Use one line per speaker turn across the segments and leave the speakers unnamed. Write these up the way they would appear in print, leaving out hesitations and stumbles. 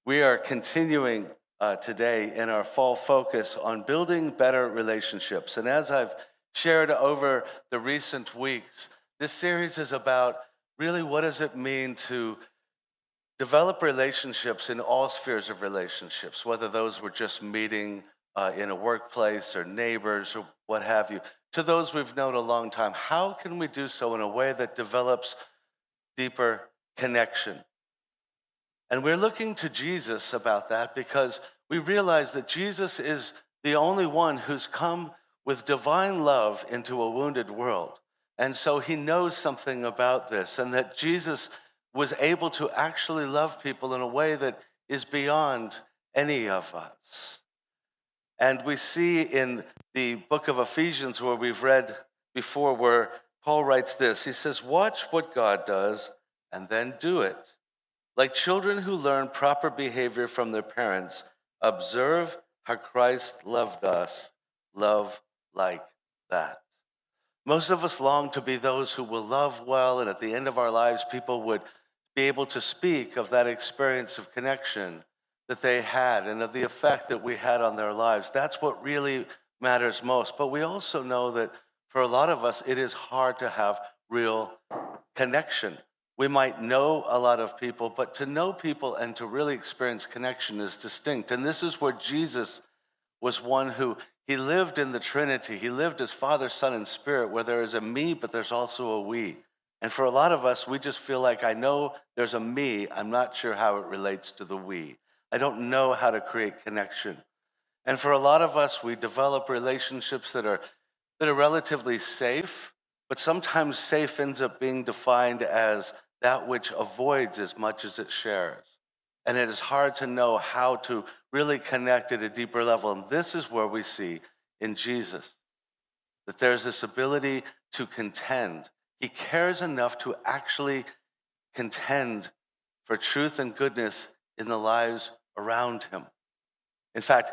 We are continuing today in our fall focus on building better relationships. And as I've shared over the recent weeks, this series is about really what does it mean to develop relationships in all spheres of relationships, whether those were just meeting in a workplace or neighbors or what have you, to those we've known a long time. How can we do so in a way that develops deeper connection? And we're looking to Jesus about that because we realize that Jesus is the only one who's come with divine love into a wounded world. And so he knows something about this, and that Jesus was able to actually love people in a way that is beyond any of us. And we see in the book of Ephesians, where we've read before, where Paul writes this. He says, "Watch what God does and then do it. Like children who learn proper behavior from their parents, observe how Christ loved us. Love like that." Most of us long to be those who will love well, and at the end of our lives, people would be able to speak of that experience of connection that they had and of the effect that we had on their lives. That's what really matters most. But we also know that for a lot of us, it is hard to have real connection. We might know a lot of people, but to know people and to really experience connection is distinct. And this is where Jesus was one who he lived in the Trinity. He lived as Father, Son, and Spirit, where there is a me, but there's also a we. And for a lot of us, we just feel like, I know there's a me. I'm not sure how it relates to the we. I don't know how to create connection. And for a lot of us, we develop relationships that are relatively safe, but sometimes safe ends up being defined as that which avoids as much as it shares. And it is hard to know how to really connect at a deeper level. And this is where we see in Jesus that there's this ability to contend. He cares enough to actually contend for truth and goodness in the lives around him. In fact,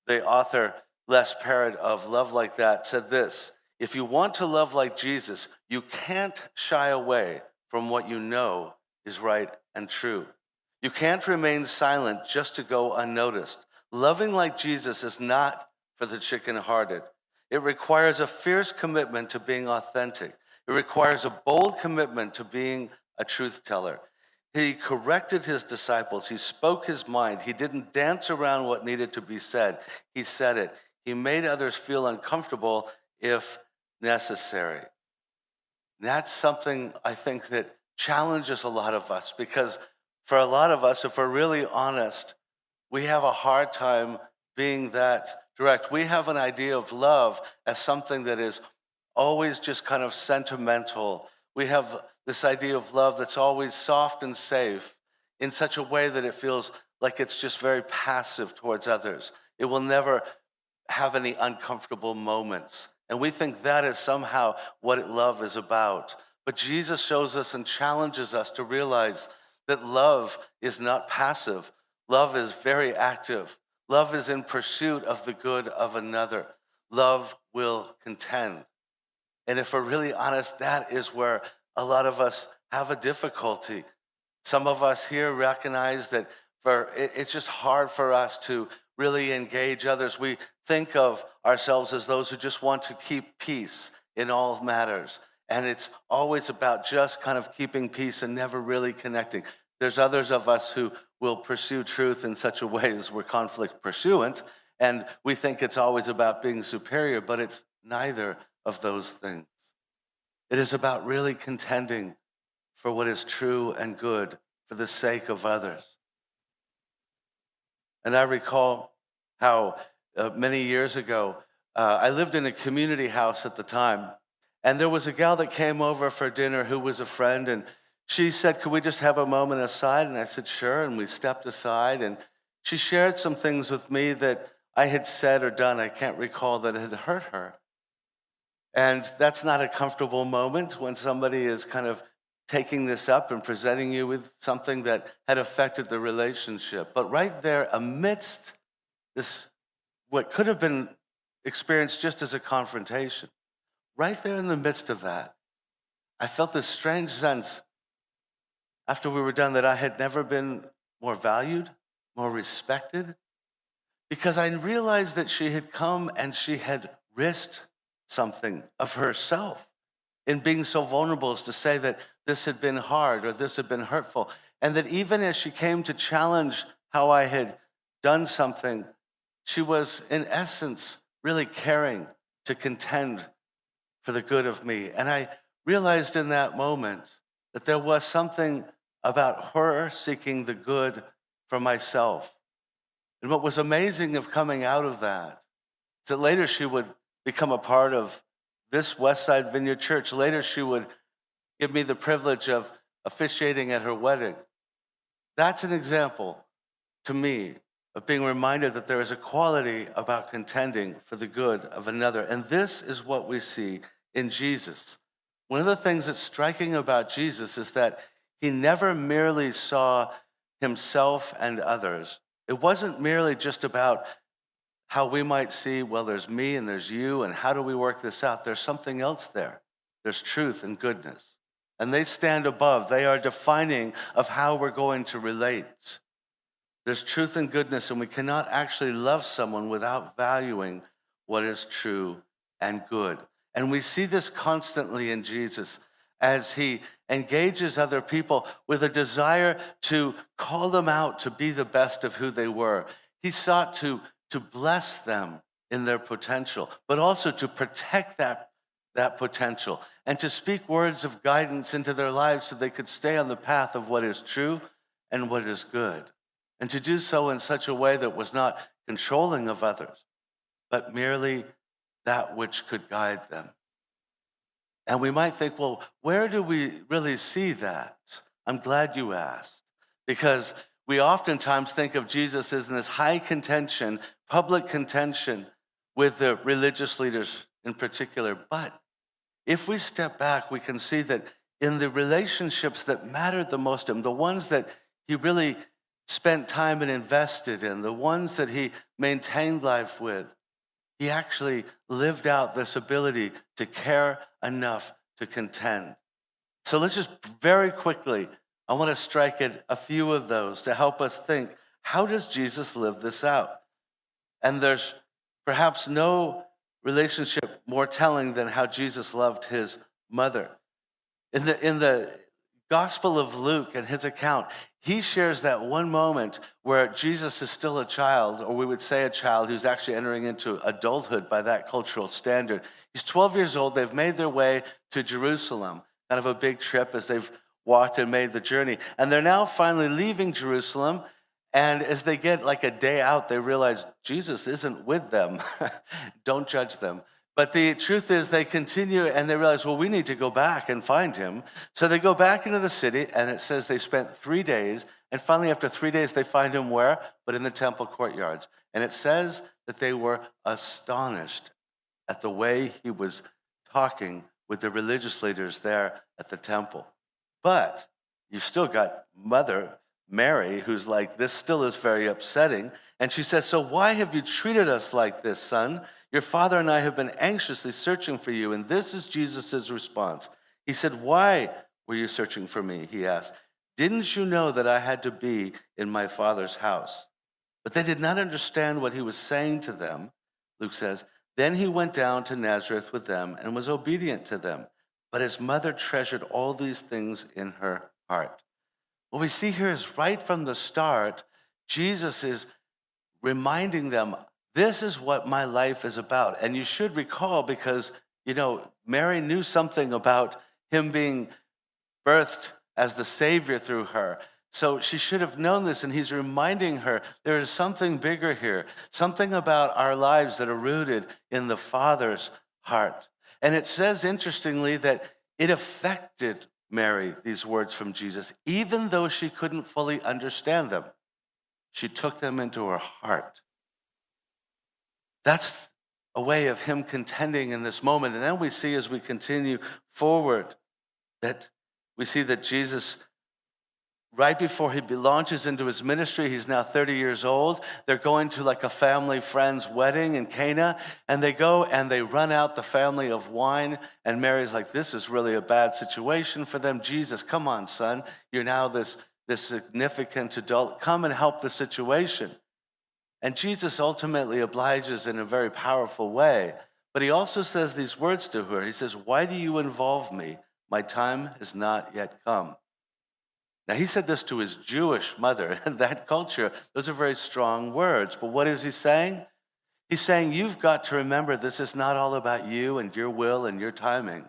the author Les Parrott of Love Like That said this: "If you want to love like Jesus, you can't shy away from what you know is right and true. You can't remain silent just to go unnoticed. Loving like Jesus is not for the chicken-hearted. It requires a fierce commitment to being authentic. It requires a bold commitment to being a truth teller. He corrected his disciples. He spoke his mind. He didn't dance around what needed to be said. He said it. He made others feel uncomfortable if necessary." And that's something I think that challenges a lot of us, because for a lot of us, if we're really honest, we have a hard time being that direct. We have an idea of love as something that is always just kind of sentimental. We have this idea of love that's always soft and safe in such a way that it feels like it's just very passive towards others. It will never have any uncomfortable moments. And we think that is somehow what love is about. But Jesus shows us and challenges us to realize that love is not passive. Love is very active. Love is in pursuit of the good of another. Love will contend. And if we're really honest, that is where a lot of us have a difficulty. Some of us here recognize that it's just hard for us to really engage others. We think of ourselves as those who just want to keep peace in all matters. And it's always about just kind of keeping peace and never really connecting. There's others of us who will pursue truth in such a way as we're conflict pursuant, and we think it's always about being superior, but it's neither of those things. It is about really contending for what is true and good for the sake of others. And I recall how many years ago, I lived in a community house at the time, and there was a gal that came over for dinner who was a friend, and she said, "Could we just have a moment aside?" And I said, "Sure." And we stepped aside, and she shared some things with me that I had said or done, I can't recall, that had hurt her. And that's not a comfortable moment when somebody is kind of taking this up and presenting you with something that had affected the relationship. But right there, amidst this, what could have been experienced just as a confrontation, right there in the midst of that, I felt this strange sense after we were done that I had never been more valued, more respected, because I realized that she had come and she had risked something of herself in being so vulnerable as to say that this had been hard or this had been hurtful. And that even as she came to challenge how I had done something, she was, in essence, really caring to contend for the good of me. And I realized in that moment that there was something about her seeking the good for myself. And what was amazing of coming out of that is that later she would become a part of this Westside Vineyard Church. Later she would give me the privilege of officiating at her wedding. That's an example to me of being reminded that there is a quality about contending for the good of another. And this is what we see in Jesus. One of the things that's striking about Jesus is that he never merely saw himself and others. It wasn't merely just about how we might see, well, there's me and there's you, and how do we work this out? There's something else there. There's truth and goodness. And they stand above. They are defining of how we're going to relate. There's truth and goodness, and we cannot actually love someone without valuing what is true and good. And we see this constantly in Jesus as he engages other people with a desire to call them out to be the best of who they were. He sought to bless them in their potential, but also to protect that potential and to speak words of guidance into their lives so they could stay on the path of what is true and what is good. And to do so in such a way that was not controlling of others, but merely that which could guide them. And we might think, well, where do we really see that? I'm glad you asked, because we oftentimes think of Jesus as in this high contention, public contention with the religious leaders in particular. But if we step back, we can see that in the relationships that mattered the most to him, the ones that he really spent time and invested in, the ones that he maintained life with, he actually lived out this ability to care enough to contend. So let's just very quickly, I want to strike at a few of those to help us think, how does Jesus live this out? And there's perhaps no relationship more telling than how Jesus loved his mother. In the Gospel of Luke and his account, he shares that one moment where Jesus is still a child, or we would say a child who's actually entering into adulthood by that cultural standard. He's 12 years old. They've made their way to Jerusalem, kind of a big trip as they've walked and made the journey. And they're now finally leaving Jerusalem. And as they get like a day out, they realize Jesus isn't with them. Don't judge them. But the truth is they continue and they realize, well, we need to go back and find him. So they go back into the city, and it says they spent 3 days. And finally, after 3 days, they find him where? But in the temple courtyards. And it says that they were astonished at the way he was talking with the religious leaders there at the temple. But you've still got Mother Mary, who's like, this still is very upsetting. And she says, so why have you treated us like this, son? Your father and I have been anxiously searching for you. And this is Jesus' response. He said, why were you searching for me? He asked. Didn't you know that I had to be in my father's house? But they did not understand what he was saying to them. Luke says, then he went down to Nazareth with them and was obedient to them. But his mother treasured all these things in her heart. What we see here is right from the start, Jesus is reminding them, this is what my life is about. And you should recall, because, Mary knew something about him being birthed as the Savior through her. So she should have known this, and he's reminding her there is something bigger here, something about our lives that are rooted in the Father's heart. And it says, interestingly, that it affected Mary, these words from Jesus, even though she couldn't fully understand them. She took them into her heart. That's a way of him contending in this moment. And then we see, as we continue forward, that we see that Jesus, right before he launches into his ministry, he's now 30 years old. They're going to like a family friend's wedding in Cana, and they go and they run out the family of wine. And Mary's like, this is really a bad situation for them. Jesus, come on, son. You're now this this significant adult, come and help the situation. And Jesus ultimately obliges in a very powerful way. But he also says these words to her. He says, "Why do you involve me? My time has not yet come." Now, he said this to his Jewish mother. In that culture, those are very strong words. But what is he saying? He's saying, you've got to remember this is not all about you and your will and your timing.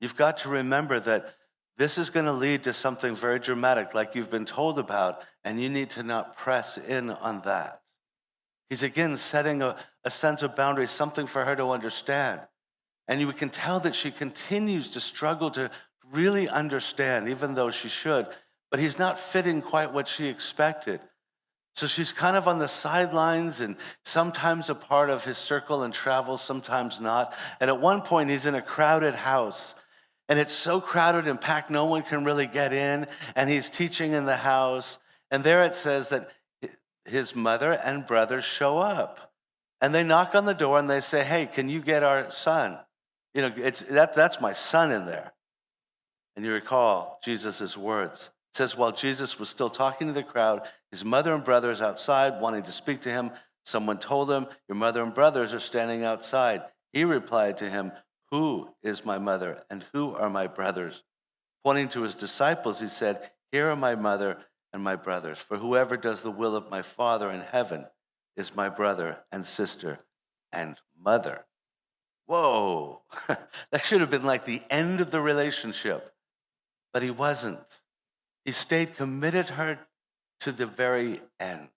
You've got to remember that this is going to lead to something very dramatic, like you've been told about, and you need to not press in on that. He's again setting a sense of boundary, something for her to understand. And you can tell that she continues to struggle to really understand, even though she should, but he's not fitting quite what she expected. So she's kind of on the sidelines and sometimes a part of his circle and travel, sometimes not. And at one point, he's in a crowded house. And it's so crowded and packed, no one can really get in. And he's teaching in the house. And there it says that his mother and brothers show up. And they knock on the door and they say, "Hey, can you get our son? You know, that's my son in there." And you recall Jesus' words. It says, while Jesus was still talking to the crowd, his mother and brothers outside wanting to speak to him. Someone told him, "Your mother and brothers are standing outside." He replied to him, "Who is my mother and who are my brothers?" Pointing to his disciples, he said, "Here are my mother and my brothers. For whoever does the will of my Father in heaven is my brother and sister and mother." Whoa, that should have been like the end of the relationship, but he wasn't. He stayed committed to her to the very end.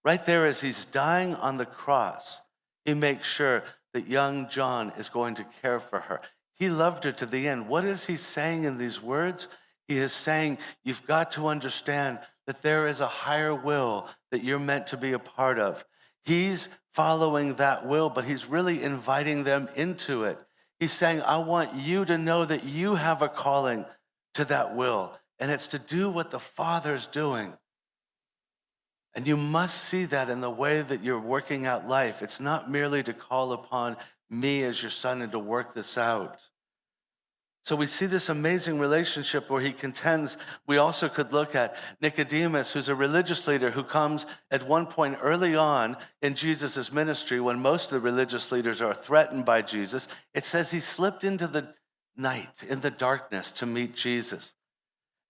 Right there as he's dying on the cross, he makes sure that young John is going to care for her. He loved her to the end. What is he saying in these words? He is saying, you've got to understand that there is a higher will that you're meant to be a part of. He's following that will, but he's really inviting them into it. He's saying, I want you to know that you have a calling to that will, and it's to do what the Father's doing. And you must see that in the way that you're working out life. It's not merely to call upon me as your son and to work this out. So we see this amazing relationship where he contends. We also could look at Nicodemus, who's a religious leader who comes at one point early on in Jesus' ministry when most of the religious leaders are threatened by Jesus. It says he slipped into the night, in the darkness, to meet Jesus.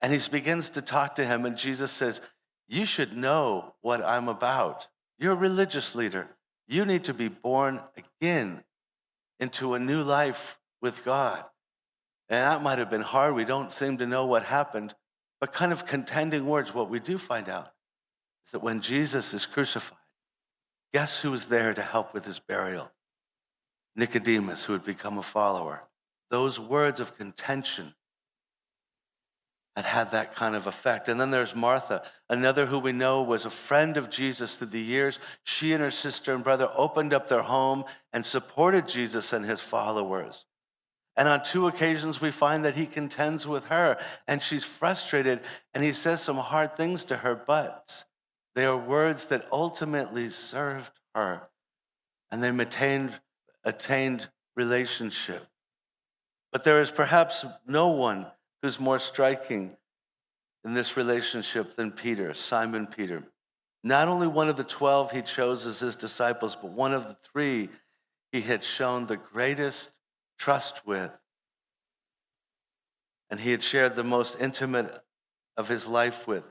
And he begins to talk to him, and Jesus says, "You should know what I'm about. You're a religious leader. You need to be born again into a new life with God." And that might have been hard. We don't seem to know what happened, but kind of contending words. What we do find out is that when Jesus is crucified, guess who was there to help with his burial? Nicodemus, who had become a follower. Those words of contention had that kind of effect. And then there's Martha, another who we know was a friend of Jesus through the years. She and her sister and brother opened up their home and supported Jesus and his followers. And on 2 occasions, we find that he contends with her, and she's frustrated, and he says some hard things to her, but they are words that ultimately served her, and they attained relationship. But there is perhaps no one who's more striking in this relationship than Peter, Simon Peter. Not only one of the 12 he chose as his disciples, but one of the 3 he had shown the greatest trust with. And he had shared the most intimate of his life with.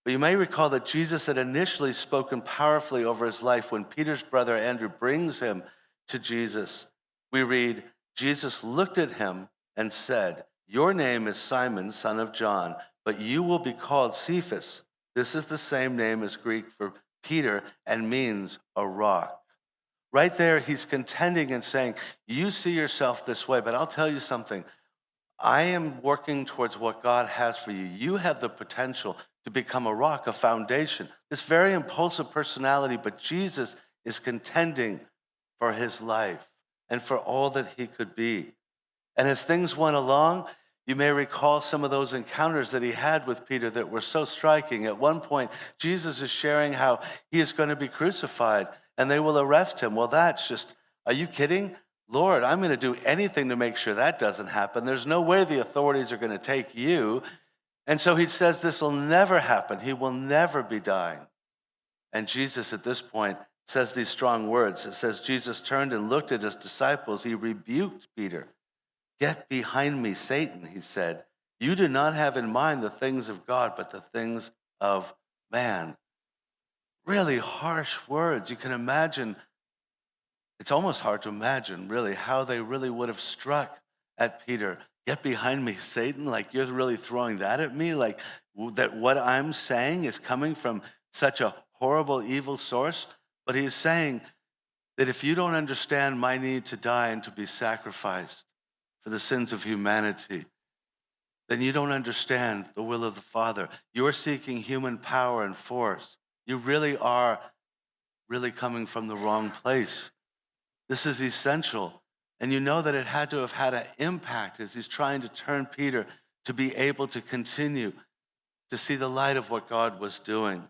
But you may recall that Jesus had initially spoken powerfully over his life when Peter's brother Andrew brings him to Jesus. We read, Jesus looked at him and said, "Your name is Simon, son of John, but you will be called Cephas." This is the same name as Greek for Peter and means a rock. Right there, he's contending and saying, you see yourself this way, but I'll tell you something. I am working towards what God has for you. You have the potential to become a rock, a foundation. This very impulsive personality, but Jesus is contending for his life and for all that he could be. And as things went along, you may recall some of those encounters that he had with Peter that were so striking. At one point, Jesus is sharing how he is going to be crucified and they will arrest him. Well, that's just, are you kidding? Lord, I'm going to do anything to make sure that doesn't happen. There's no way the authorities are going to take you. And so he says this will never happen. He will never be dying. And Jesus at this point says these strong words. It says, Jesus turned and looked at his disciples. He rebuked Peter. Get behind me, Satan, he said. You do not have in mind the things of God, but the things of man. Really harsh words. You can imagine, it's almost hard to imagine, really, how they really would have struck at Peter. Get behind me, Satan. Like, you're really throwing that at me? Like, that what I'm saying is coming from such a horrible, evil source? But he's saying that if you don't understand my need to die and to be sacrificed for the sins of humanity, then you don't understand the will of the Father. You're seeking human power and force. You really are really coming from the wrong place. This is essential. And you know that it had to have had an impact as he's trying to turn Peter to be able to continue to see the light of what God was doing.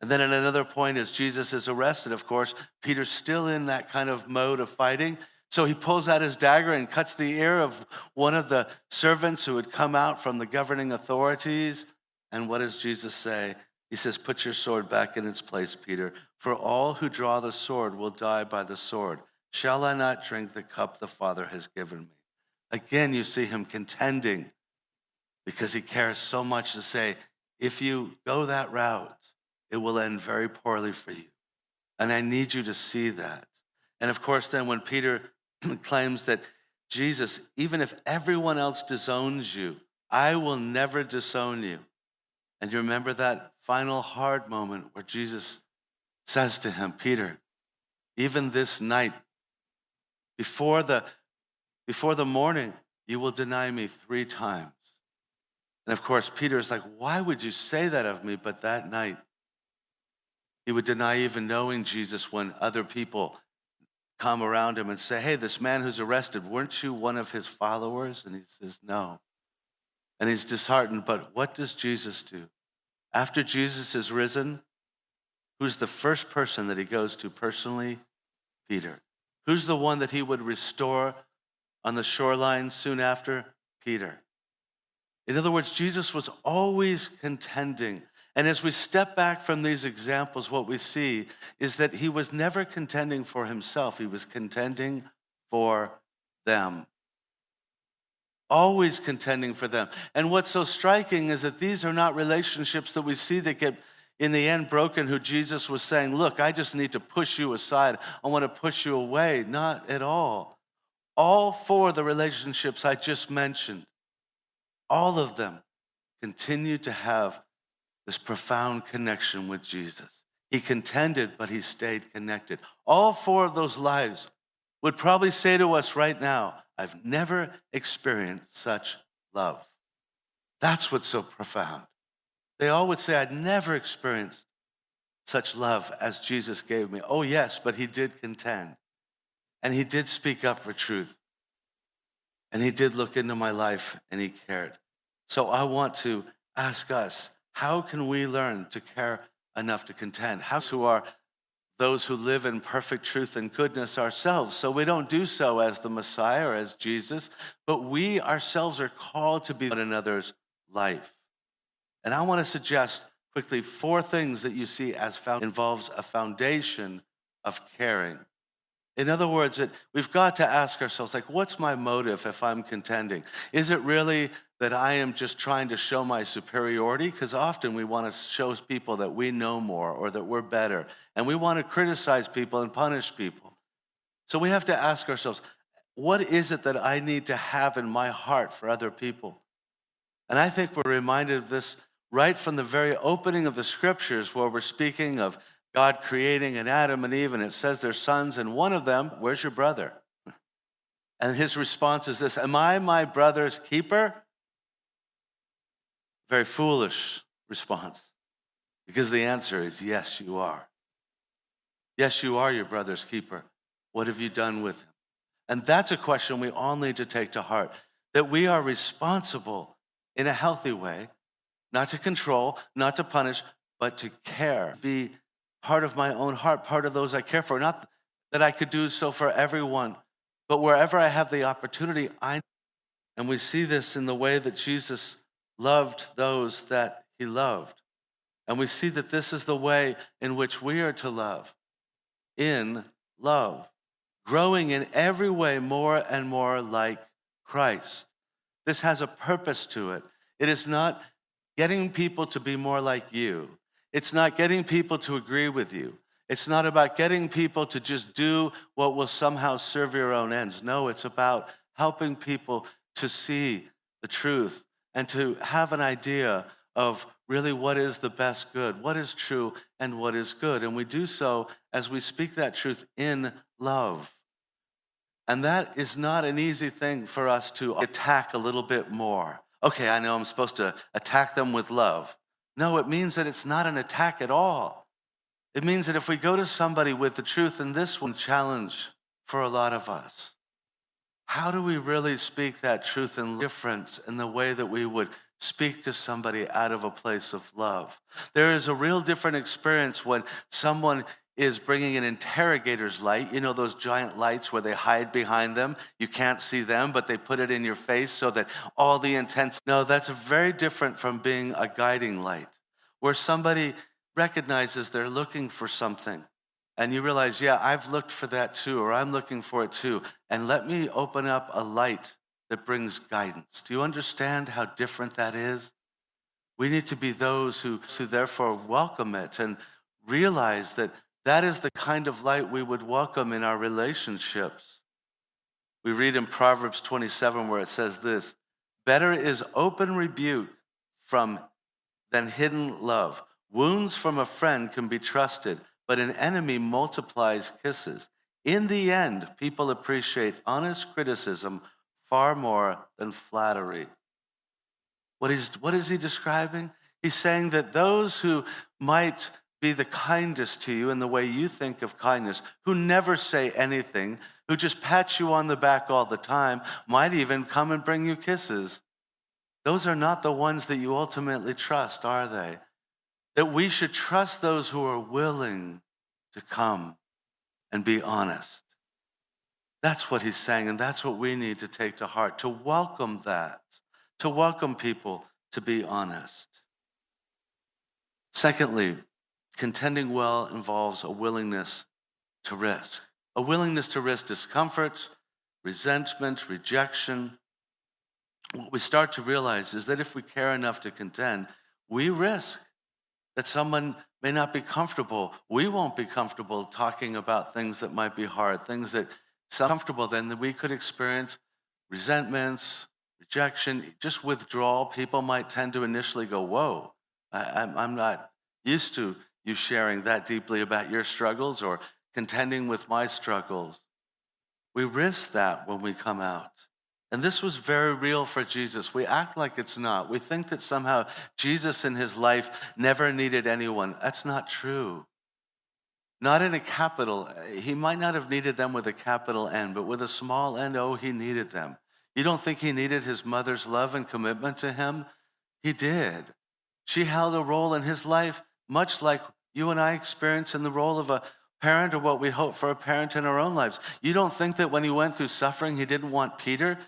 And then at another point, as Jesus is arrested, of course, Peter's still in that kind of mode of fighting. So he pulls out his dagger and cuts the ear of one of the servants who had come out from the governing authorities. And what does Jesus say? He says, put your sword back in its place, Peter. For all who draw the sword will die by the sword. Shall I not drink the cup the Father has given me? Again, you see him contending because he cares so much to say, if you go that route, it will end very poorly for you. And I need you to see that. And of course, then when Peter claims that Jesus, even if everyone else disowns you, I will never disown you. And you remember that final hard moment where Jesus says to him, Peter, even this night, before the morning, you will deny me 3 times. And of course, Peter's like, why would you say that of me? But that night, he would deny even knowing Jesus when other people come around him and say, hey, this man who's arrested, weren't you one of his followers? And he says, no. And he's disheartened, but what does Jesus do? After Jesus is risen, who's the first person that he goes to personally? Peter. Who's the one that he would restore on the shoreline soon after? Peter. In other words, Jesus was always contending. And as we step back from these examples, what we see is that he was never contending for himself. He was contending for them. Always contending for them. And what's so striking is that these are not relationships that we see that get in the end broken, who Jesus was saying, look, I just need to push you aside. I want to push you away. Not at all. All 4 of the relationships I just mentioned, all of them continue to have this profound connection with Jesus. He contended, but he stayed connected. All 4 of those lives would probably say to us right now, I've never experienced such love. That's what's so profound. They all would say, I'd never experienced such love as Jesus gave me. Oh, yes, but he did contend. And he did speak up for truth. And he did look into my life and he cared. So I want to ask us, how can we learn to care enough to contend? Who are those who live in perfect truth and goodness ourselves? So we don't do so as the Messiah or as Jesus, but we ourselves are called to be one another's life. And I want to suggest quickly 4 things that you see as involves a foundation of caring. In other words, we've got to ask ourselves, like, what's my motive if I'm contending? Is it really that I am just trying to show my superiority? Because often we want to show people that we know more or that we're better. And we want to criticize people and punish people. So we have to ask ourselves, what is it that I need to have in my heart for other people? And I think we're reminded of this right from the very opening of the scriptures, where we're speaking of God creating an Adam and Eve, and it says they're sons, and one of them, where's your brother? And his response is this, am I my brother's keeper? Very foolish response, because the answer is yes, you are. Yes, you are your brother's keeper. What have you done with him? And that's a question we all need to take to heart, that we are responsible in a healthy way, not to control, not to punish, but to care. Be part of my own heart, part of those I care for. Not that I could do so for everyone, but wherever I have the opportunity, and we see this in the way that Jesus loved those that he loved. And we see that this is the way in which we are to love, in love, growing in every way more and more like Christ. This has a purpose to it. It is not getting people to be more like you. It's not getting people to agree with you. It's not about getting people to just do what will somehow serve your own ends. No, it's about helping people to see the truth and to have an idea of really what is the best good, what is true, and what is good. And we do so as we speak that truth in love. And that is not an easy thing for us to attack a little bit more. Okay, I know I'm supposed to attack them with love. No, it means that it's not an attack at all. It means that if we go to somebody with the truth, and this one challenge for a lot of us, how do we really speak that truth and difference in the way that we would speak to somebody out of a place of love? There is a real different experience when someone is bringing an interrogator's light. You know those giant lights where they hide behind them? You can't see them, but they put it in your face so that all the intents. No, that's very different from being a guiding light, where somebody recognizes they're looking for something. And you realize, yeah, I've looked for that too, or I'm looking for it too. And let me open up a light that brings guidance. Do you understand how different that is? We need to be those who therefore welcome it and realize that that is the kind of light we would welcome in our relationships. We read in Proverbs 27 where it says this: better is open rebuke than hidden love. Wounds from a friend can be trusted, but an enemy multiplies kisses. In the end, people appreciate honest criticism far more than flattery. What is he describing? He's saying that those who might be the kindest to you in the way you think of kindness, who never say anything, who just pat you on the back all the time, might even come and bring you kisses. Those are not the ones that you ultimately trust, are they? That we should trust those who are willing to come and be honest. That's what he's saying, and that's what we need to take to heart, to welcome that, to welcome people to be honest. Secondly, contending well involves a willingness to risk discomfort, resentment, rejection. What we start to realize is that if we care enough to contend, we risk that someone may not be comfortable. We won't be comfortable talking about things that might be hard, things that are comfortable, then that we could experience resentments, rejection, just withdrawal. People might tend to initially go, whoa, I'm not used to you sharing that deeply about your struggles or contending with my struggles. We risk that when we come out. And this was very real for Jesus. We act like it's not. We think that somehow Jesus in his life never needed anyone. That's not true. Not in a capital. He might not have needed them with a capital N, but with a small n, oh, he needed them. You don't think he needed his mother's love and commitment to him? He did. She held a role in his life, much like you and I experience in the role of a parent, or what we hope for a parent in our own lives. You don't think that when he went through suffering, he didn't want Peter?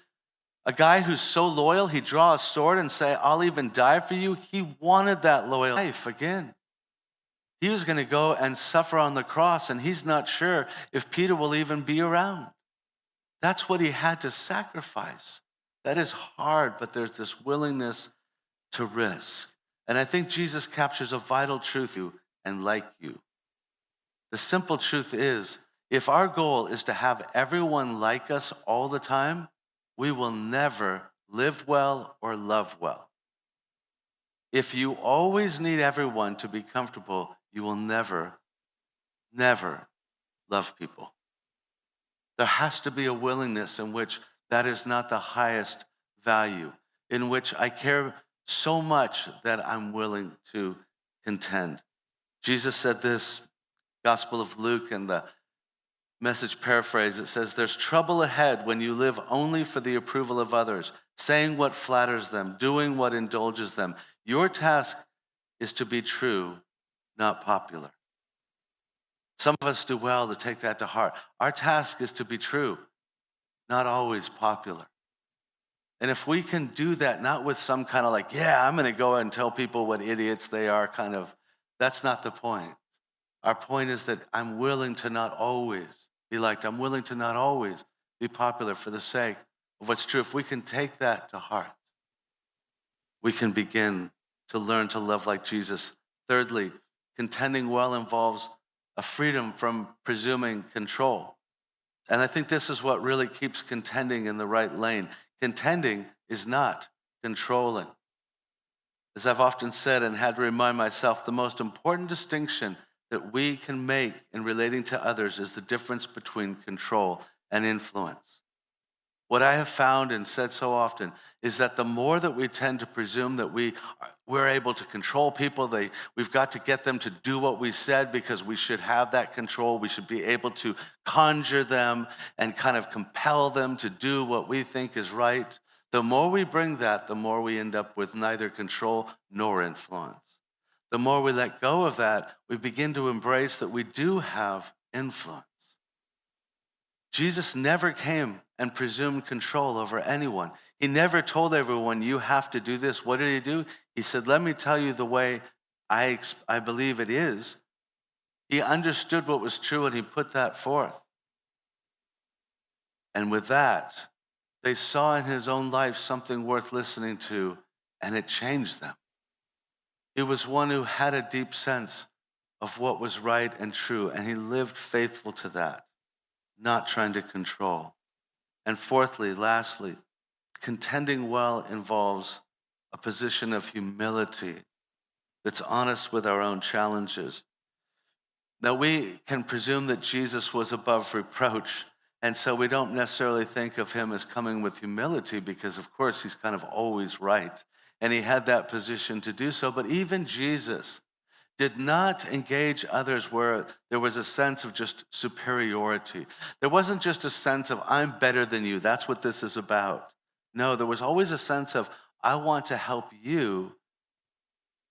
A guy who's so loyal, he'd draw a sword and say, I'll even die for you. He wanted that loyal life again. He was going to go and suffer on the cross, and he's not sure if Peter will even be around. That's what he had to sacrifice. That is hard, but there's this willingness to risk. And I think Jesus captures a vital truth, you and like you. The simple truth is, if our goal is to have everyone like us all the time, we will never live well or love well. If you always need everyone to be comfortable, you will never love people. There has to be a willingness in which that is not the highest value, in which I care so much that I'm willing to contend. Jesus said this, Gospel of Luke and the Message paraphrase, it says, there's trouble ahead when you live only for the approval of others, saying what flatters them, doing what indulges them. Your task is to be true, not popular. Some of us do well to take that to heart. Our task is to be true, not always popular. And if we can do that, not with some kind of like, yeah, I'm going to go and tell people what idiots they are kind of, that's not the point. Our point is that I'm willing to not always be liked. I'm willing to not always be popular for the sake of what's true. If we can take that to heart, we can begin to learn to love like Jesus. Thirdly, contending well involves a freedom from presuming control. And I think this is what really keeps contending in the right lane. Contending is not controlling. As I've often said and had to remind myself, the most important distinction that we can make in relating to others is the difference between control and influence. What I have found and said so often is that the more that we tend to presume that we're able to control people, we've got to get them to do what we said because we should have that control. We should be able to conjure them and kind of compel them to do what we think is right. The more we bring that, the more we end up with neither control nor influence. The more we let go of that, we begin to embrace that we do have influence. Jesus never came and presumed control over anyone. He never told everyone, you have to do this. What did he do? He said, let me tell you the way I believe it is. He understood what was true and he put that forth. And with that, they saw in his own life something worth listening to, and it changed them. He was one who had a deep sense of what was right and true, and he lived faithful to that, not trying to control. And fourthly, lastly, contending well involves a position of humility that's honest with our own challenges. Now, we can presume that Jesus was above reproach, and so we don't necessarily think of him as coming with humility because, of course, he's kind of always right, and he had that position to do so. But even Jesus did not engage others where there was a sense of just superiority. There wasn't just a sense of, I'm better than you. That's what this is about. No, there was always a sense of, I want to help you.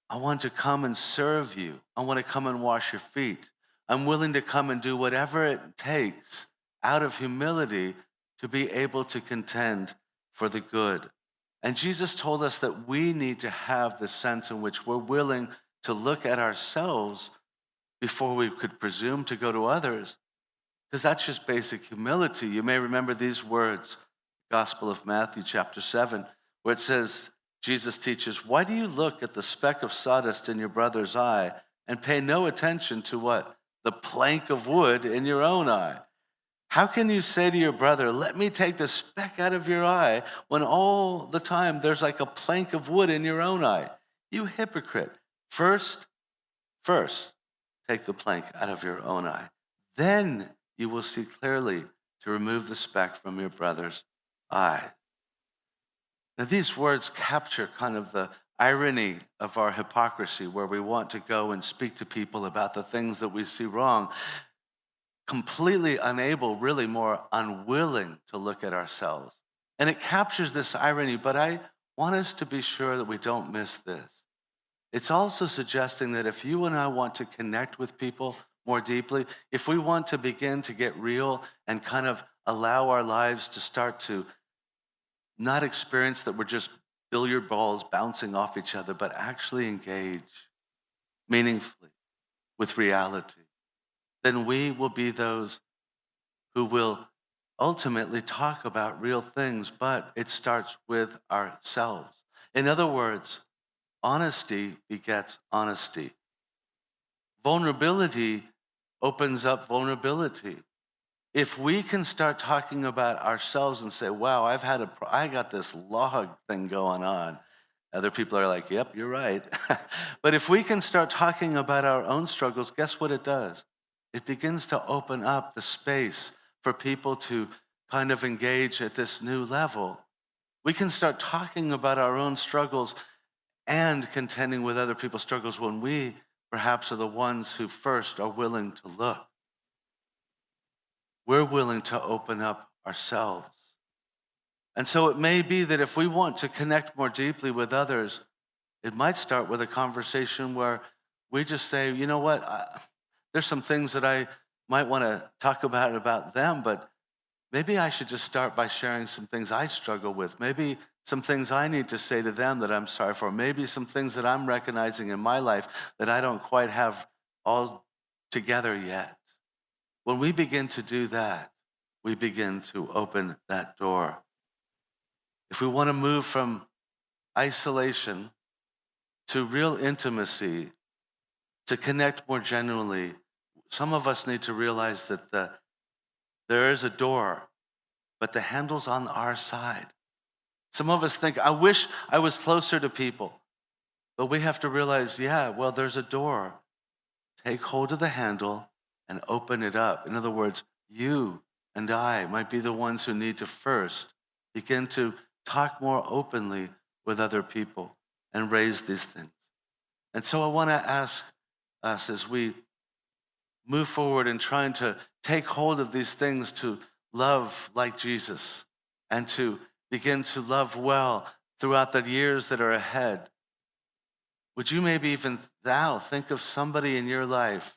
I want to come and serve you. I want to come and wash your feet. I'm willing to come and do whatever it takes out of humility to be able to contend for the good. And Jesus told us that we need to have the sense in which we're willing to look at ourselves before we could presume to go to others, because that's just basic humility. You may remember these words, Gospel of Matthew chapter 7, where it says, Jesus teaches, why do you look at the speck of sawdust in your brother's eye and pay no attention to what? The plank of wood in your own eye. How can you say to your brother, let me take the speck out of your eye, when all the time there's like a plank of wood in your own eye? You hypocrite. First, take the plank out of your own eye. Then you will see clearly to remove the speck from your brother's eye. Now, these words capture kind of the irony of our hypocrisy, where we want to go and speak to people about the things that we see wrong, completely unable, really more unwilling to look at ourselves. And it captures this irony, but I want us to be sure that we don't miss this. It's also suggesting that if you and I want to connect with people more deeply, if we want to begin to get real and kind of allow our lives to start to not experience that we're just billiard balls bouncing off each other, but actually engage meaningfully with reality, then we will be those who will ultimately talk about real things, but it starts with ourselves. In other words, honesty begets honesty. Vulnerability opens up vulnerability. If we can start talking about ourselves and say, wow, I got this log thing going on. Other people are like, yep, you're right. But if we can start talking about our own struggles, guess what it does? It begins to open up the space for people to kind of engage at this new level. We can start talking about our own struggles and contending with other people's struggles when we perhaps are the ones who first are willing to look. We're willing to open up ourselves. And so it may be that if we want to connect more deeply with others, it might start with a conversation where we just say, you know what, there's some things that I might want to talk about them, but maybe I should just start by sharing some things I struggle with. Maybe some things I need to say to them that I'm sorry for, maybe some things that I'm recognizing in my life that I don't quite have all together yet. When we begin to do that, we begin to open that door. If we want to move from isolation to real intimacy, to connect more genuinely, some of us need to realize that there is a door, but the handle's on our side. Some of us think, I wish I was closer to people. But we have to realize, there's a door. Take hold of the handle and open it up. In other words, you and I might be the ones who need to first begin to talk more openly with other people and raise these things. And so I want to ask us, as we move forward in trying to take hold of these things, to love like Jesus and to begin to love well throughout the years that are ahead. Would you maybe even now think of somebody in your life,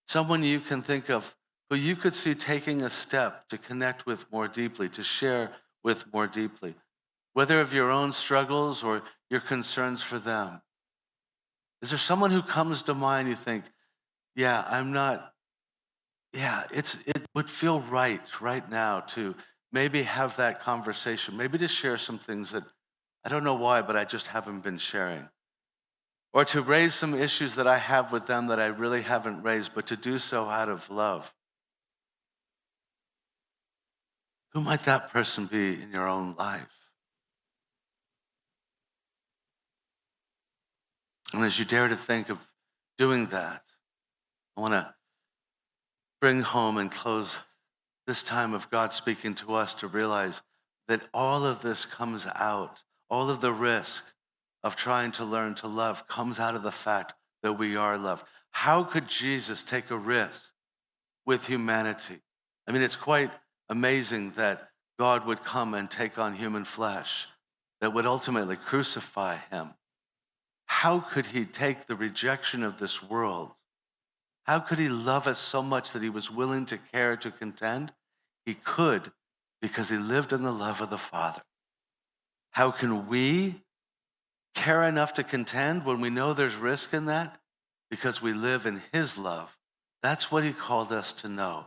someone you can think of who you could see taking a step to connect with more deeply, to share with more deeply, whether of your own struggles or your concerns for them? Is there someone who comes to mind you think, it would feel right now to maybe have that conversation, maybe to share some things that I don't know why, but I just haven't been sharing. Or to raise some issues that I have with them that I really haven't raised, but to do so out of love. Who might that person be in your own life? And as you dare to think of doing that, I want to bring home and close this time of God speaking to us to realize that all of this comes out, all of the risk of trying to learn to love comes out of the fact that we are loved. How could Jesus take a risk with humanity? I mean, it's quite amazing that God would come and take on human flesh that would ultimately crucify him. How could he take the rejection of this world? How could he love us so much that he was willing to care to contend? He could, because he lived in the love of the Father. How can we care enough to contend when we know there's risk in that? Because we live in his love. That's what he called us to know,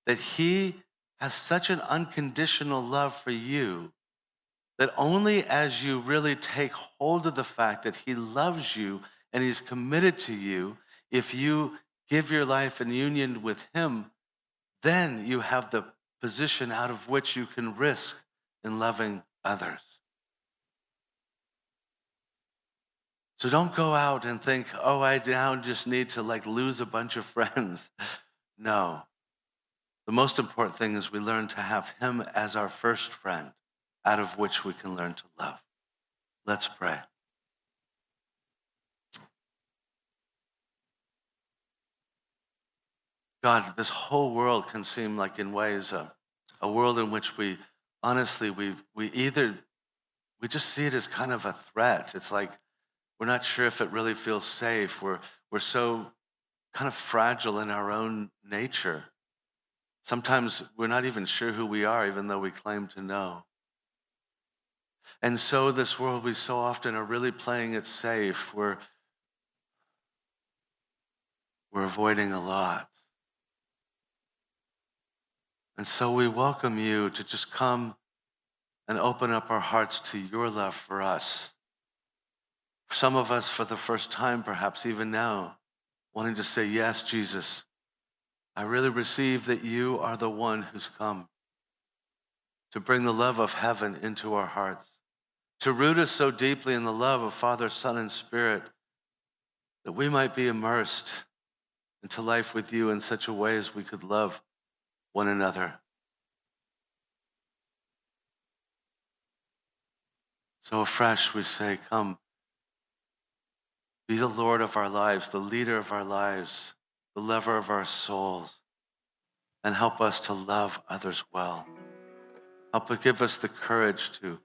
that he has such an unconditional love for you that only as you really take hold of the fact that he loves you and he's committed to you, if you give your life in union with him, then you have the position out of which you can risk in loving others. So don't go out and think, I now just need to lose a bunch of friends. No. The most important thing is we learn to have him as our first friend, out of which we can learn to love. Let's pray. God, this whole world can seem like, in ways, a world in which we just see it as kind of a threat. It's like we're not sure if it really feels safe. We're so kind of fragile in our own nature. Sometimes we're not even sure who we are, even though we claim to know. And so this world, we so often are really playing it safe. We're avoiding a lot. And so we welcome you to just come and open up our hearts to your love for us. For some of us, for the first time, perhaps even now, wanting to say, yes, Jesus, I really receive that you are the one who's come to bring the love of heaven into our hearts, to root us so deeply in the love of Father, Son, and Spirit that we might be immersed into life with you in such a way as we could love one another. So afresh we say, come, be the Lord of our lives, the leader of our lives, the lover of our souls, and help us to love others well. Give us the courage to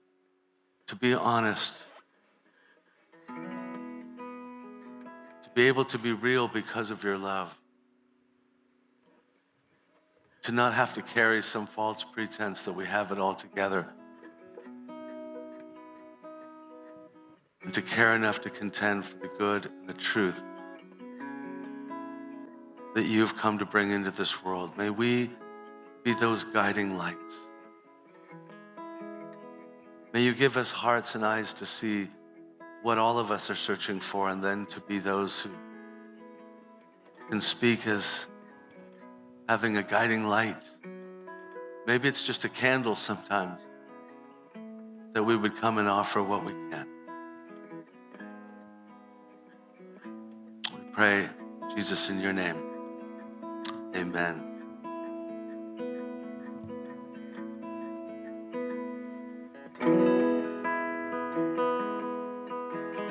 be honest, to be able to be real because of your love, to not have to carry some false pretense that we have it all together, and to care enough to contend for the good and the truth that you've come to bring into this world. May we be those guiding lights. May you give us hearts and eyes to see what all of us are searching for, and then to be those who can speak as having a guiding light. Maybe it's just a candle sometimes, that we would come and offer what we can. We pray, Jesus, in your name. Amen.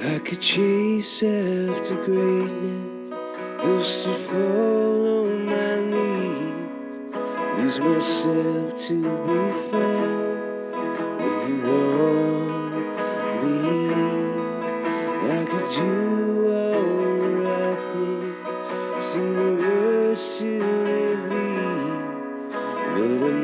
I could chase after greatness, just to fall on my knees, lose myself to be found where you want me. I could do all the right things, sing the words to relieve, but I